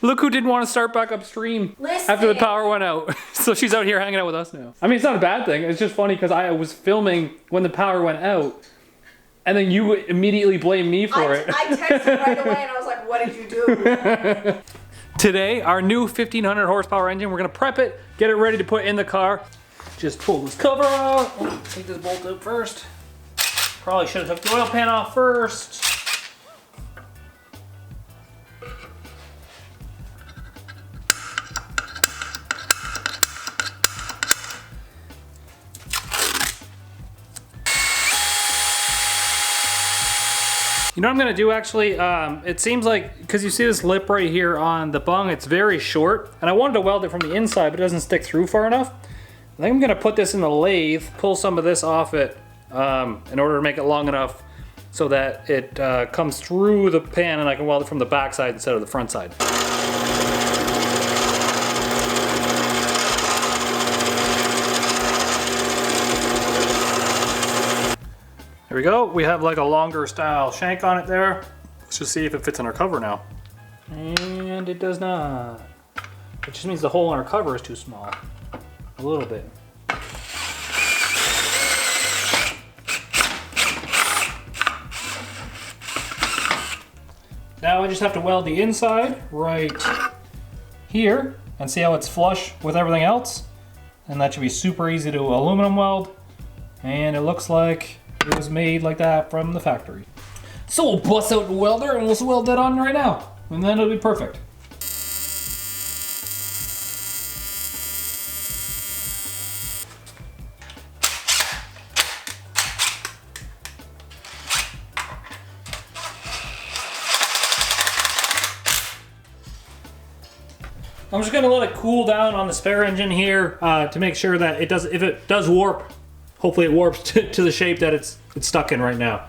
Look who didn't want to start back upstream after the power went out. So she's out here hanging out with us now. I mean, it's not a bad thing. It's just funny because I was filming when the power went out. And then you immediately blame me for it. I texted right away and I was like, what did you do? Today, our new 1500 horsepower engine, we're gonna prep it, get it ready to put in the car. Just pull this cover out. Take this bolt out first. Probably should have took the oil pan off first. You know what I'm gonna do actually? It seems like, because you see this lip right here on the bung, it's very short. And I wanted to weld it from the inside, but it doesn't stick through far enough. I think I'm gonna put this in the lathe, pull some of this off it in order to make it long enough so that it comes through the pan and I can weld it from the back side instead of the front side. There we go. We have like a longer style shank on it there. Let's just see if it fits in our cover now. And it does not. It just means the hole in our cover is too small. A little bit. Now I just have to weld the inside right here and see how it's flush with everything else. And that should be super easy to aluminum weld. And it looks like it was made like that from the factory. So we'll bust out the welder and we'll weld that on right now. And then it'll be perfect. I'm just gonna let it cool down on the spare engine here to make sure that it does, if it does warp, hopefully it warps to the shape that it's stuck in right now.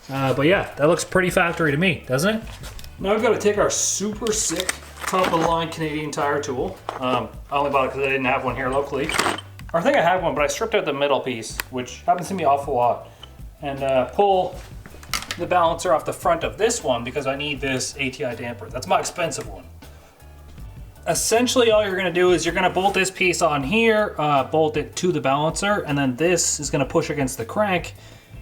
But yeah, that looks pretty factory to me, doesn't it? Now we've got to take our super sick top of the line Canadian tire tool. I only bought it because I didn't have one here locally. Or I think I had one, but I stripped out the middle piece, which happens to me an awful lot. And pull the balancer off the front of this one because I need this ATI damper. That's my expensive one. Essentially all you're gonna do is you're gonna bolt this piece on here, bolt it to the balancer, and then this is gonna push against the crank,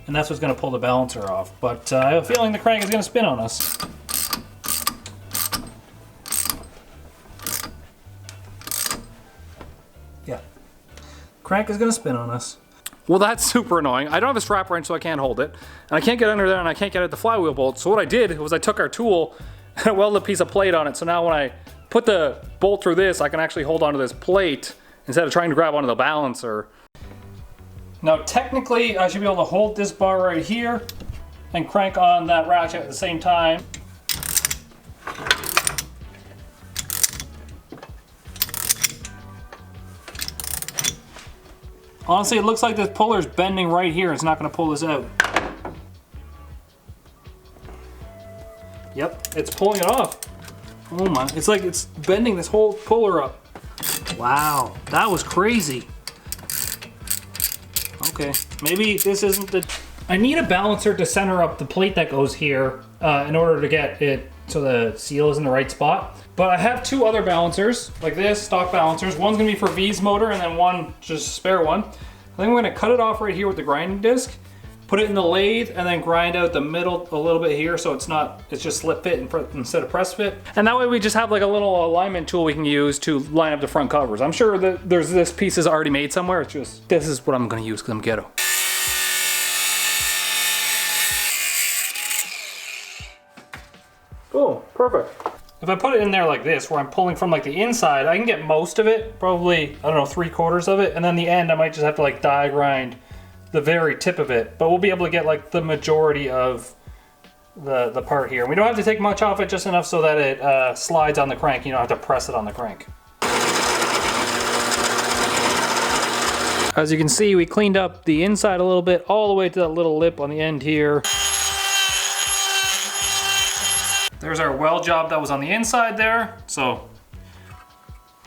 and that's what's gonna pull the balancer off. But I have a feeling the crank is gonna spin on us. Yeah, crank is gonna spin on us. Well, that's super annoying. I don't have a strap wrench, so I can't hold it. And I can't get under there, and I can't get at the flywheel bolt. So what I did was I took our tool and I welded a piece of plate on it, so now when I put the bolt through this, I can actually hold onto this plate instead of trying to grab onto the balancer. Now technically I should be able to hold this bar right here and crank on that ratchet at the same time. Honestly, it looks like this puller is bending right here. It's not going to pull this out. Yep, it's pulling it off. Oh my, it's like it's bending this whole puller up. Wow, that was crazy. Okay, maybe this isn't the... I need a balancer to center up the plate that goes here in order to get it so the seal is in the right spot. But I have two other balancers, like this, stock balancers. One's gonna be for V's motor and then one, just a spare one. I think I'm gonna cut it off right here with the grinding disc, put it in the lathe, and then grind out the middle a little bit here so it's just slip fit instead of press fit. And that way we just have like a little alignment tool we can use to line up the front covers. I'm sure that this piece is already made somewhere. It's just, this is what I'm gonna use because I'm ghetto. Boom, perfect. If I put it in there like this, where I'm pulling from like the inside, I can get most of it, probably, I don't know, 3/4 of it, and then the end I might just have to like die grind the very tip of it, but we'll be able to get like the majority of the part here. We don't have to take much off it, just enough so that it slides on the crank. You don't have to press it on the crank. As you can see, we cleaned up the inside a little bit, all the way to that little lip on the end here. There's our weld job that was on the inside there, so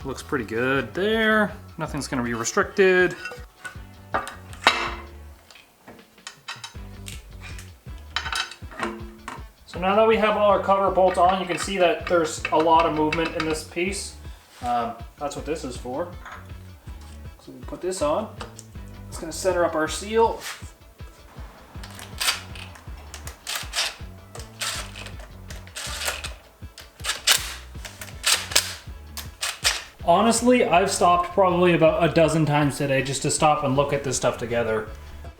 looks pretty good there. Nothing's gonna be restricted. So So now that we have all our cover bolts on, you can see that there's a lot of movement in this piece. That's what this is for. So we put this on. It's gonna center up our seal. Honestly, I've stopped probably about a dozen times today just to stop and look at this stuff together.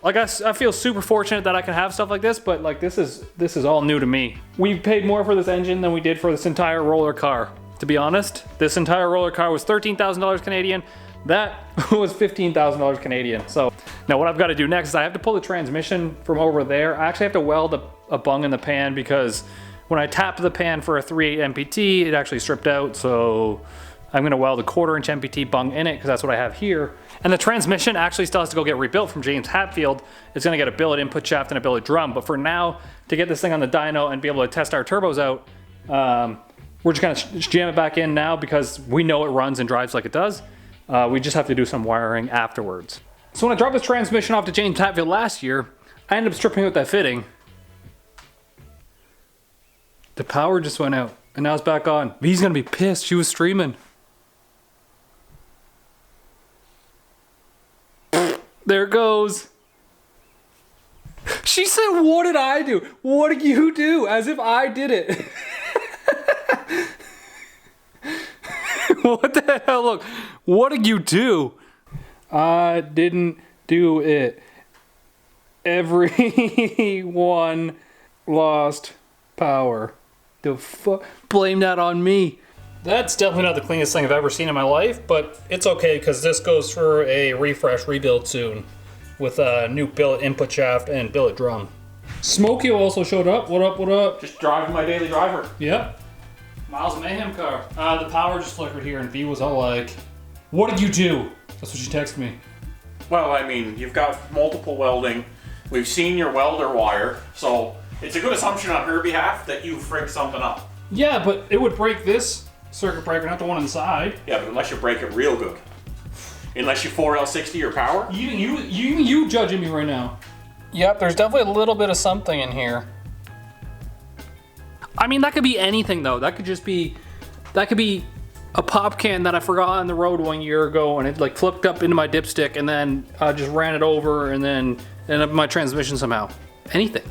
Like I feel super fortunate that I can have stuff like this, but like this is all new to me. We paid more for this engine than we did for this entire roller car. To be honest, this entire roller car was $13,000 Canadian. That was $15,000 Canadian. So now what I've got to do next is I have to pull the transmission from over there. I actually have to weld a bung in the pan because when I tapped the pan for a 3/8 MPT, it actually stripped out. So I'm gonna weld a 1/4 inch MPT bung in it because that's what I have here. And the transmission actually still has to go get rebuilt from James Hatfield. It's gonna get a billet input shaft and a billet drum. But for now, to get this thing on the dyno and be able to test our turbos out, we're just gonna jam it back in now because we know it runs and drives like it does. We just have to do some wiring afterwards. So when I dropped this transmission off to James Hatfield last year, I ended up stripping out that fitting. The power just went out and now it's back on. V's gonna be pissed, she was streaming. There it goes. She said, what did I do? What did you do? As if I did it. What the hell? Look, what did you do? I didn't do it. Everyone lost power. The fuck? Blame that on me. That's definitely not the cleanest thing I've ever seen in my life, but it's okay because this goes for a refresh rebuild soon with a new billet input shaft and billet drum. Smokey also showed up. What up, what up? Just driving my daily driver. Yep. Miles of Mayhem car. The power just flickered here and V was all like, what did you do? That's what she texted me. Well, I mean, you've got multiple welding. We've seen your welder wire, so it's a good assumption on her behalf that you frigged something up. Yeah, but it would break this circuit breaker, not the one inside. Yeah, but unless you break it real good. Unless you 4L60 your power. You judging me right now. Yep, there's definitely a little bit of something in here. I mean, that could be anything though. That could be a pop can that I forgot on the road 1 year ago and it like flipped up into my dipstick and then I just ran it over and then ended up in my transmission somehow. Anything.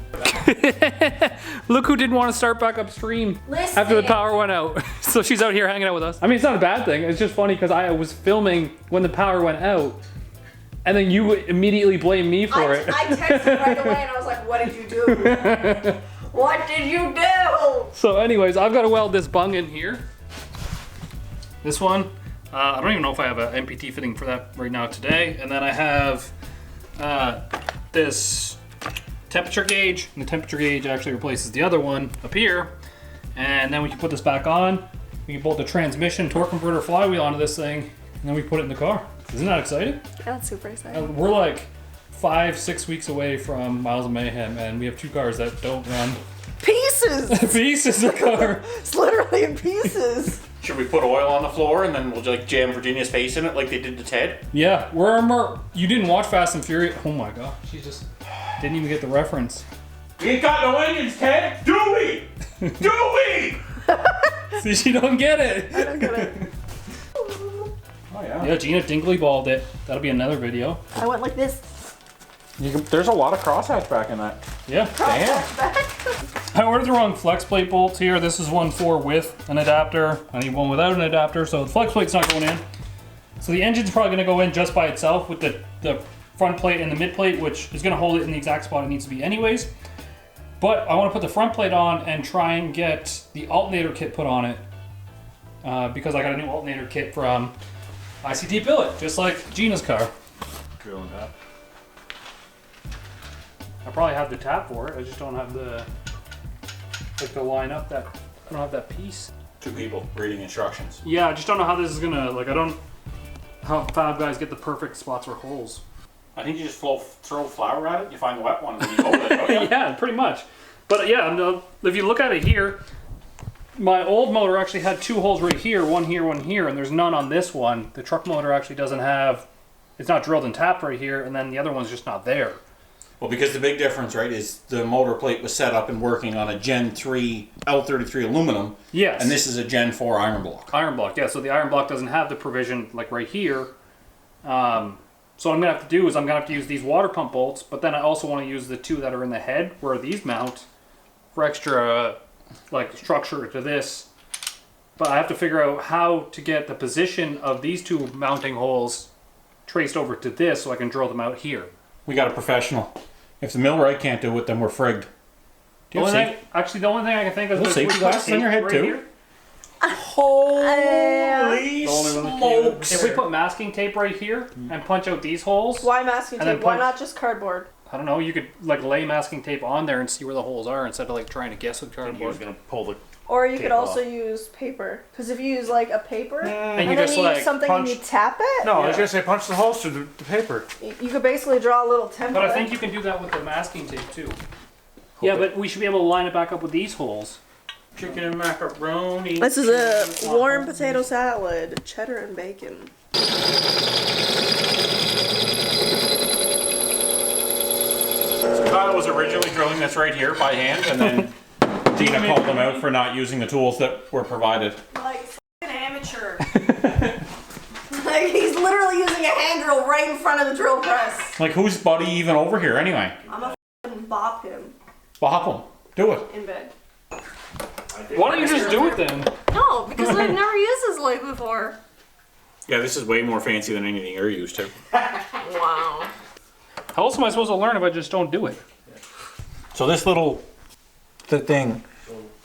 Look who didn't want to start back upstream after the power went out. So she's out here hanging out with us. I mean, it's not a bad thing. It's just funny because I was filming when the power went out and then you immediately blame me for it. I texted right away and I was like, what did you do? What did you do? So anyways, I've got to weld this bung in here. This one. I don't even know if I have an MPT fitting for that right now today. And then I have this temperature gauge, and the temperature gauge actually replaces the other one up here. And then we can put this back on. We can bolt the transmission, torque converter, flywheel onto this thing, and then we put it in the car. Isn't that exciting? Yeah, that's super exciting. We're like 5-6 weeks away from Miles of Mayhem, and we have 2 cars that don't run. Pieces! Pieces of car. It's literally in pieces. Should we put oil on the floor and then we'll like jam Virginia's face in it like they did to Ted? Yeah, you didn't watch Fast and Furious. Oh my god, she just didn't even get the reference. We ain't got no engines, Ted! Do we? Do we? See, she don't get it. I don't get it. Oh yeah. Yeah, Gina Dinkley balled it. That'll be another video. I went like this. There's a lot of crosshatch back in that. Yeah. Damn. I ordered the wrong flex plate bolts here. This is one for with an adapter. I need one without an adapter, so the flex plate's not going in. So the engine's probably gonna go in just by itself with the front plate and the mid plate, which is gonna hold it in the exact spot it needs to be anyways. But I wanna put the front plate on and try and get the alternator kit put on it because I got a new alternator kit from ICT Billet, just like Gina's car. Drilling that. I probably have the tap for it. I just don't have the to line up that. I don't have that piece. 2 people reading instructions. Yeah, I just don't know how this is gonna how Fab guys get the perfect spots for holes. I think you just throw flour at it. You find the wet one and you hold it. Oh, yeah. Yeah, pretty much. But yeah, if you look at it here, my old motor actually had 2 holes right here, one here, and there's none on this one. The truck motor actually doesn't have. It's not drilled and tapped right here, and then the other one's just not there. Well, because the big difference, right, is the motor plate was set up and working on a Gen 3 L33 aluminum. Yes. And this is a Gen 4 iron block. Iron block, yeah. So the iron block doesn't have the provision like right here. So what I'm going to have to do is I'm going to have to use these water pump bolts, but then I also want to use the two that are in the head where these mount for extra like structure to this. But I have to figure out how to get the position of these two mounting holes traced over to this so I can drill them out here. We got a professional. If the millwright can't do it, then we're frigged. Do you have Actually, the only thing I can think of is safety glasses on your head too? Here. Holy smokes! If we put masking tape right here and punch out these holes, Why masking And then tape? Why punch- not just cardboard? I don't know, you could like lay masking tape on there and see where the holes are instead of like trying to guess with He was cardboard. gonna pull the. Or you Tape could also off. use paper. Because if you use like a paper And and you then just you like use something punch. and you tap it, No, I was Yeah. gonna say punch the holes through the paper. you could basically draw a little template. But I think you can do that with the masking tape too. Yeah, but we should be able to line it back up with these holes. Chicken and macaroni. This is a warm potato salad, cheddar and bacon. Kyle was originally drilling this right here by hand, and then Dina called him out for not using the tools that were provided. Like fucking amateur. Like he's literally using a hand drill right in front of the drill press. Like, who's buddy even over here anyway? I'm gonna fucking bop him Bop him. Do it. in bed. Why don't you just do it then? No, because I've never used this lathe before. Yeah, this is way more fancy than anything you're used to. Wow. How else am I supposed to learn if I just don't do it? So this little thing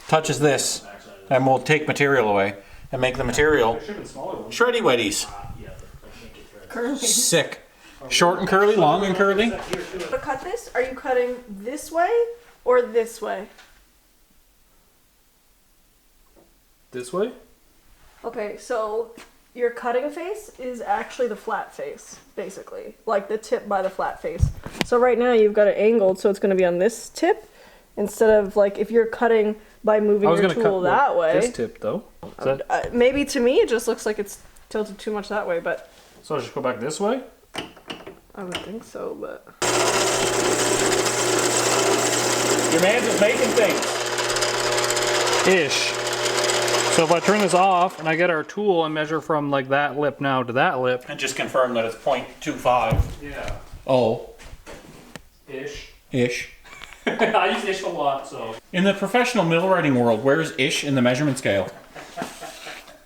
touches this, and we'll take material away and make the material shreddy wetties. Curly. Sick. Short and curly, long and curly. To cut this, are you cutting this way or this way? This way? Okay, so your cutting face is actually the flat face, basically. Like the tip by the flat face. So right now you've got it angled, so it's going to be on this tip. Instead of like if you're cutting by moving your tool that way. This tip though. Is that, Maybe to me it just looks like it's tilted too much that way, but so I just go back this way? I would think so, but... Your man's is making things. Ish. So if I turn this off and I get our tool and measure from like that lip now to that lip. And just confirm that it's 0.25. Yeah. Oh. Ish. Ish. I use ish a lot, so. In the professional millwrighting world, where is ish in the measurement scale?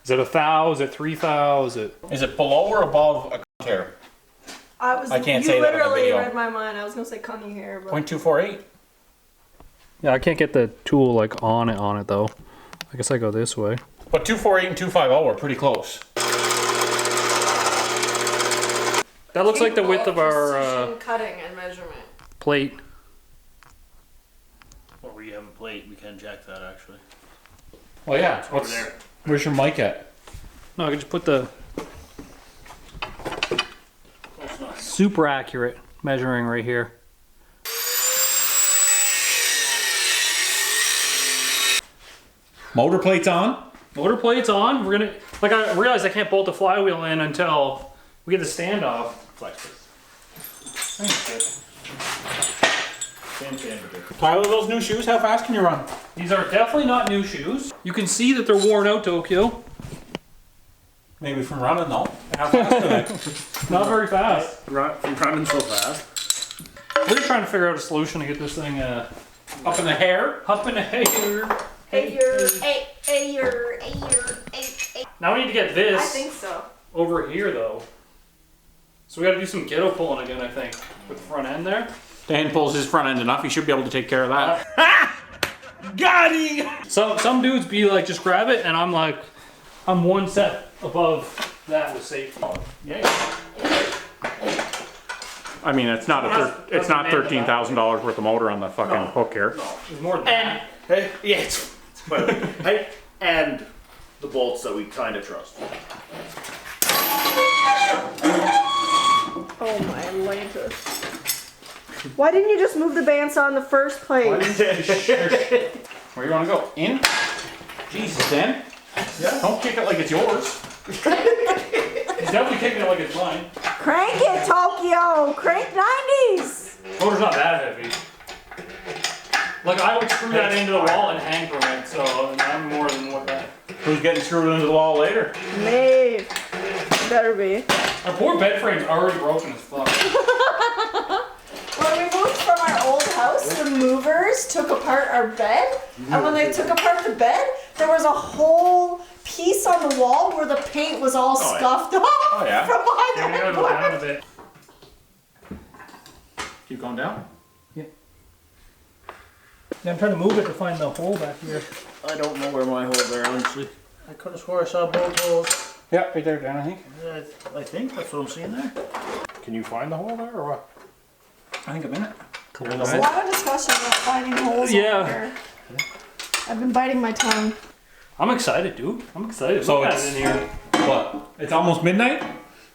Is it 1 thou? Is it 3 thou? Is it? Is it below or above a hair? I can't you say that on the literally video. read my mind. I was gonna say cunny hair, but 0.248. Yeah, I can't get the tool like on it though. I guess I go this way. But 248 and 250 are pretty close. That looks like the width of our precision cutting and measurement. plate. Well, we have a plate. We can jack that actually. Well, yeah. Over there. Where's your mic at? No, I can just put the super accurate measuring right here. Motor plate's on. Motor plate's on. We're gonna like I realized I can't bolt the flywheel in until we get the stand off. Flex this. Same thing. Tyler, those new shoes, how fast can you run? These are definitely not new shoes. You can see that they're worn out, Tokyo. Maybe from running though. How fast are they? Not very fast. Running so fast. We're just trying to figure out a solution to get this thing Up in the hair? up in the hair. Now we need to get this I think so. over here though. So we gotta do some ghetto pulling again, I think, with the front end there. Dan pulls his front end enough, he should be able to take care of that. Got him! Some dudes be like, just grab it, and I'm like, I'm one set above that with safety. Yeah. I mean, it's not it's not $13,000 worth of motor on the fucking hook here. There's more than that. Hey, yeah, it's but hey, and the bolts that we kind of trust. Oh my Lathe. Why didn't you just move the bandsaw in the first place? Where you want to go? In? Jesus, Dan. Yeah. Don't kick it like it's yours. He's definitely kicking it like it's mine. Crank it, Tokyo! Crank 90s! Motor's not that heavy. Like I would screw that into the wall and hang from it, so I'm more than what that. Who's getting screwed into the wall later? Lathe. Better be. Our poor bed frame's already broken as fuck. When we moved from our old house, the movers took apart our bed, and when they took apart the bed, there was a whole piece on the wall where the paint was all scuffed off yeah. from behind Yeah, we the gotta go down a headboard. bit. Keep going down. Yeah, I'm trying to move it to find the hole back here. I don't know where my holes are, honestly. I could have swore I saw both holes. Yeah, right there, Dan, I think. I think that's what I'm seeing there. Can you find the hole there or what? I think I'm in it. There's a lot of discussion about finding holes Yeah. over here. I've been biting my tongue. I'm excited, dude. I'm excited. So Look at it's- it in here. What? It's almost midnight.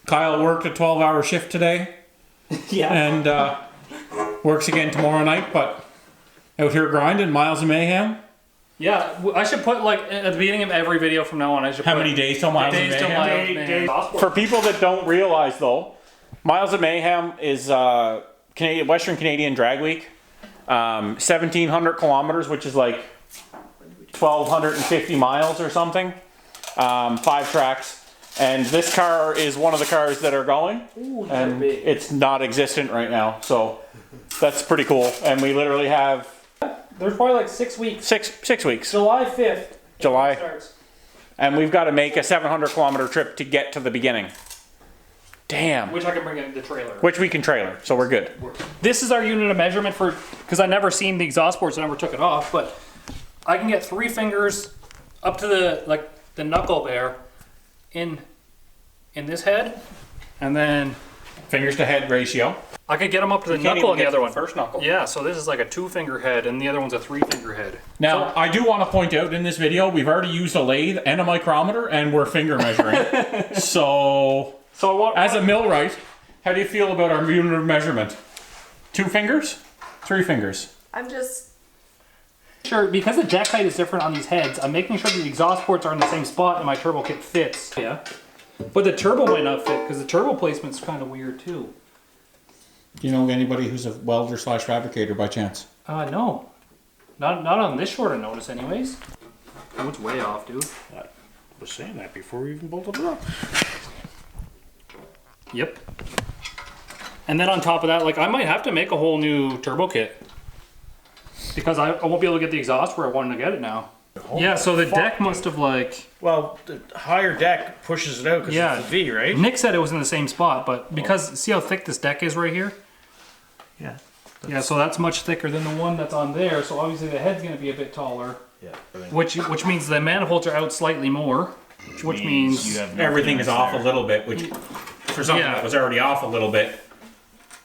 Kyle worked a 12-hour shift today Yeah. and works again tomorrow night, but out here grinding, miles of mayhem. Yeah, I should put like at the beginning of every video from now on. I should How put many days till miles of days till mayhem? Miles Mayhem. For people that don't realize though, Miles of Mayhem is Canadian, Western Canadian Drag Week. 1,700 kilometers, which is like 1,250 miles or something. 5 tracks. And this car is one of the cars that are going. Ooh, And big. it's not existent right now. So that's pretty cool. And we literally have There's probably like 6 weeks. 6 weeks. July 5th. July. Starts. And we've got to make a 700 kilometer trip to get to the beginning. Damn. Which I can bring in the trailer. Which we can trailer, so we're good. This is our unit of measurement for, because I never seen the exhaust ports, I never took it off, but I can get 3 fingers up to the knuckle there in this head, and then Fingers to head ratio. I could get them up to the Can't knuckle even on the get other to one. First knuckle. Yeah, so this is like a 2-finger head, and the other one's a 3-finger head. Now, I do want to point out in this video, we've already used a lathe and a micrometer, and we're finger measuring. So I want, as a millwright, how do you feel about our unit of measurement? 2 fingers? 3 fingers? I'm just. sure, because the jack height is different on these heads, I'm making sure the exhaust ports are in the same spot and my turbo kit fits. Yeah. But the turbo might not fit, because the turbo placement's kind of weird too. Do you know anybody who's a welder / fabricator by chance? No. Not on this short of notice anyways. Oh, it's way off, dude. I was saying that before we even bolted it up. Yep. And then on top of that, like I might have to make a whole new turbo kit. Because I won't be able to get the exhaust where I wanted to get it now. Yeah, so the deck must have like... Well, the higher deck pushes it out because Yeah. it's a V, right? Nick said it was in the same spot, but because, see how thick this deck is right here? Yeah. Yeah, so that's much thicker than the one that's on there, so obviously the head's gonna be a bit taller. Yeah. Which means the manifolds are out slightly more. Which means you have Everything is off a little bit, which for something Yeah. that was already off a little bit,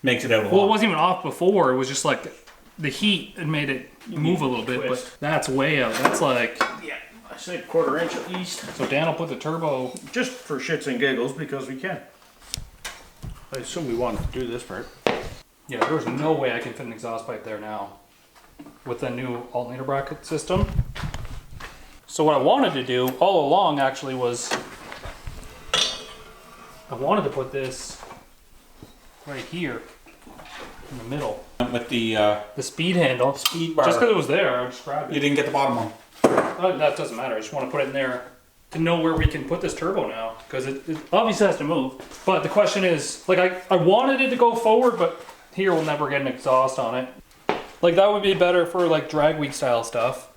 makes it out a lot. well, it wasn't even off before. It was just like the heat had made it move a little bit, but twist. that's way out. That's like Yeah. I said 1/4 inch at least. so. Dan will put the turbo. Just for shits and giggles because we can. I assume we want to do this part. Yeah, there's no way I can fit an exhaust pipe there now with the new alternator bracket system. So what I wanted to do all along actually was I wanted to put this right here in the middle. With the The speed handle. speed bar, Just because it was there, I just grabbed you it. didn't get the bottom one. That doesn't matter. I just want to put it in there to know where we can put this turbo now. Because it obviously has to move. But the question is, like I wanted it to go forward, but here we'll never get an exhaust on it. Like that would be better for like drag week style stuff.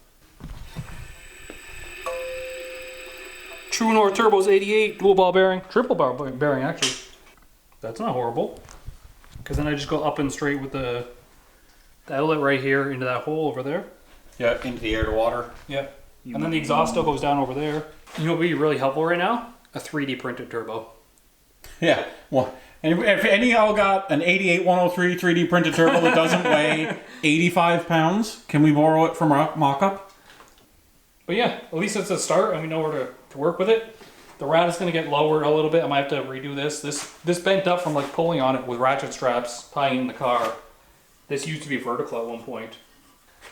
True North Turbo's 88 dual ball bearing, triple ball bearing actually. That's not horrible. Because then I just go up and straight with the outlet right here into that hole over there. Yeah, into the air to water. Yep. And then the exhaust still goes down over there. You know what would be really helpful right now? A 3D printed turbo. Yeah. Well, and if any of y'all got an 88103 3D printed turbo that doesn't weigh 85 pounds, can we borrow it from our mock-up? But yeah, at least it's a start and we know where to work with it. The rad is going to get lowered a little bit. I might have to redo this. This bent up from like pulling on it with ratchet straps tying in the car. This used to be vertical at one point.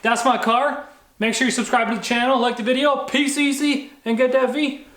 That's my car. Make sure you subscribe to the channel, like the video, peace easy, and get that V.